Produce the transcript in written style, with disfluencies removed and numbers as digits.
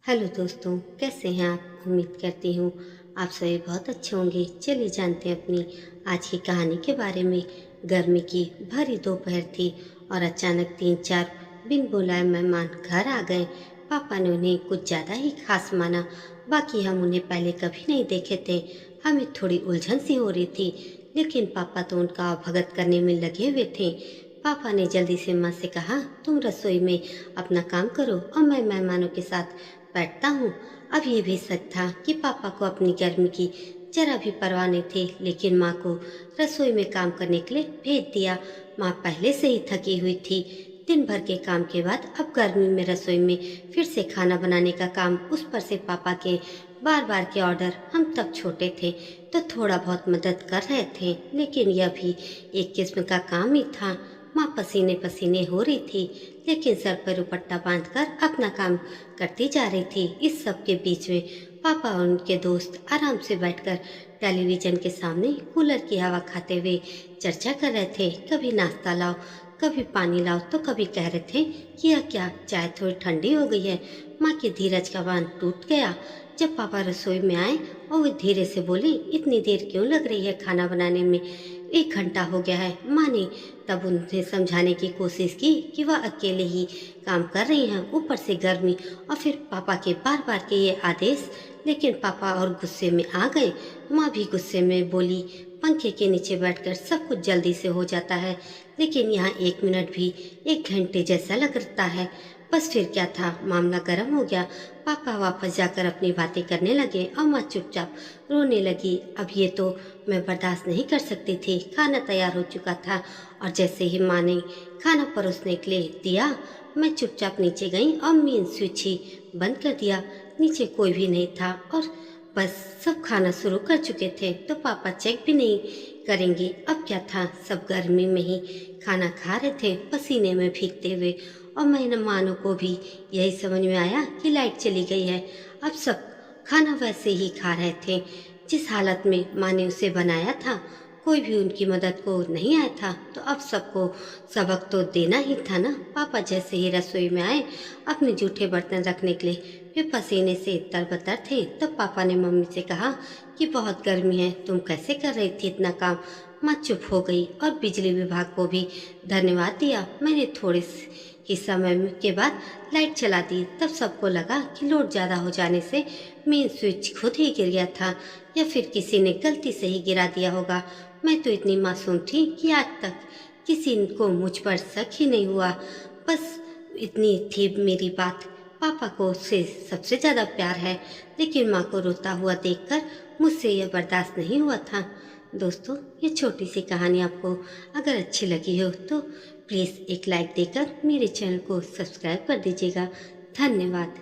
Hello दोस्तों, कैसे हैं आप? उम्मीद करती हूँ आप सभी बहुत अच्छे होंगे। चलिए जानते हैं अपनी आज की कहानी के बारे में। गर्मी की भरी दोपहर थी और अचानक 3-4 बिन बुलाए मेहमान घर आ गए। पापा ने उन्हें कुछ ज़्यादा ही खास माना। बाकी हम उन्हें पहले कभी नहीं देखे थे। हमें थोड़ी उलझन सी हो रही थी, लेकिन पापा तो उनका भगत करने में लगे हुए थे। पापा ने जल्दी से माँ से कहा, तुम रसोई में अपना काम करो और मैं मेहमानों के साथ बैठता हूँ। अब ये भी सच था कि पापा को अपनी गर्मी की जरा भी परवाह नहीं थी, लेकिन माँ को रसोई में काम करने के लिए भेज दिया। माँ पहले से ही थकी हुई थी। दिन भर के काम के बाद अब गर्मी में रसोई में फिर से खाना बनाने का काम, उस पर से पापा के बार बार के ऑर्डर। हम तब छोटे थे तो थोड़ा बहुत मदद कर रहे थे, लेकिन यह भी एक किस्म का काम ही था। माँ पसीने पसीने हो रही थी, लेकिन सर पर दुपट्टा बांधकर अपना काम करती जा रही थी। इस सब के बीच में पापा और उनके दोस्त आराम से बैठकर टेलीविजन के सामने कूलर की हवा खाते हुए चर्चा कर रहे थे। कभी नाश्ता लाओ, कभी पानी लाओ, तो कभी कह रहे थे कि यह क्या, चाय थोड़ी ठंडी हो गई है। माँ के धीरज का बांध टूट गया जब पापा रसोई में आए और वो धीरे से बोली, इतनी देर क्यों लग रही है खाना बनाने में? 1 घंटा हो गया है। माँ ने तब उन्हें समझाने की कोशिश की कि वह अकेले ही काम कर रही हैं, ऊपर से गर्मी और फिर पापा के बार बार के ये आदेश। लेकिन पापा और गुस्से में आ गए। माँ भी गुस्से में बोली, पंखे के नीचे बैठकर सब कुछ जल्दी से हो जाता है, लेकिन यहाँ 1 मिनट भी 1 घंटे जैसा लगता है। बस फिर क्या था, मामला गर्म हो गया। पापा वापस जाकर अपनी बातें करने लगे और माँ चुपचाप रोने लगी। अब ये तो मैं बर्दाश्त नहीं कर सकती थी। खाना तैयार हो चुका था और जैसे ही माँ ने खाना परोसने के लिए दिया, मैं चुपचाप नीचे गई और मेन स्विच ही बंद कर दिया। नीचे कोई भी नहीं था और बस सब खाना शुरू कर चुके थे, तो पापा चेक भी नहीं करेंगे। अब क्या था, सब गर्मी में ही खाना खा रहे थे, पसीने में भीगते हुए। और मेहमानों को भी यही समझ में आया कि लाइट चली गई है। अब सब खाना वैसे ही खा रहे थे जिस हालत में माँ ने उसे बनाया था। कोई भी उनकी मदद को नहीं आया था, तो अब सबको सबक तो देना ही था ना। पापा जैसे ही रसोई में आए अपने जूठे बर्तन रखने के लिए, वे पसीने से तरबतर थे। तब पापा ने मम्मी से कहा कि बहुत गर्मी है, तुम कैसे कर रही थी इतना काम? माँ चुप हो गई और बिजली विभाग को भी धन्यवाद दिया। मैंने थोड़े ही समय के बाद लाइट चला दी। तब सबको लगा कि लोड ज़्यादा हो जाने से मेन स्विच खुद ही गिर गया था, या फिर किसी ने गलती से ही गिरा दिया होगा। मैं तो इतनी मासूम थी कि आज तक किसी को मुझ पर शक ही नहीं हुआ। बस इतनी थी मेरी बात। पापा को उससे सबसे ज़्यादा प्यार है, लेकिन माँ को रोता हुआ देखकर मुझसे यह बर्दाश्त नहीं हुआ था। दोस्तों, ये छोटी सी कहानी आपको अगर अच्छी लगी हो तो प्लीज़ एक लाइक देकर मेरे चैनल को सब्सक्राइब कर दीजिएगा। धन्यवाद।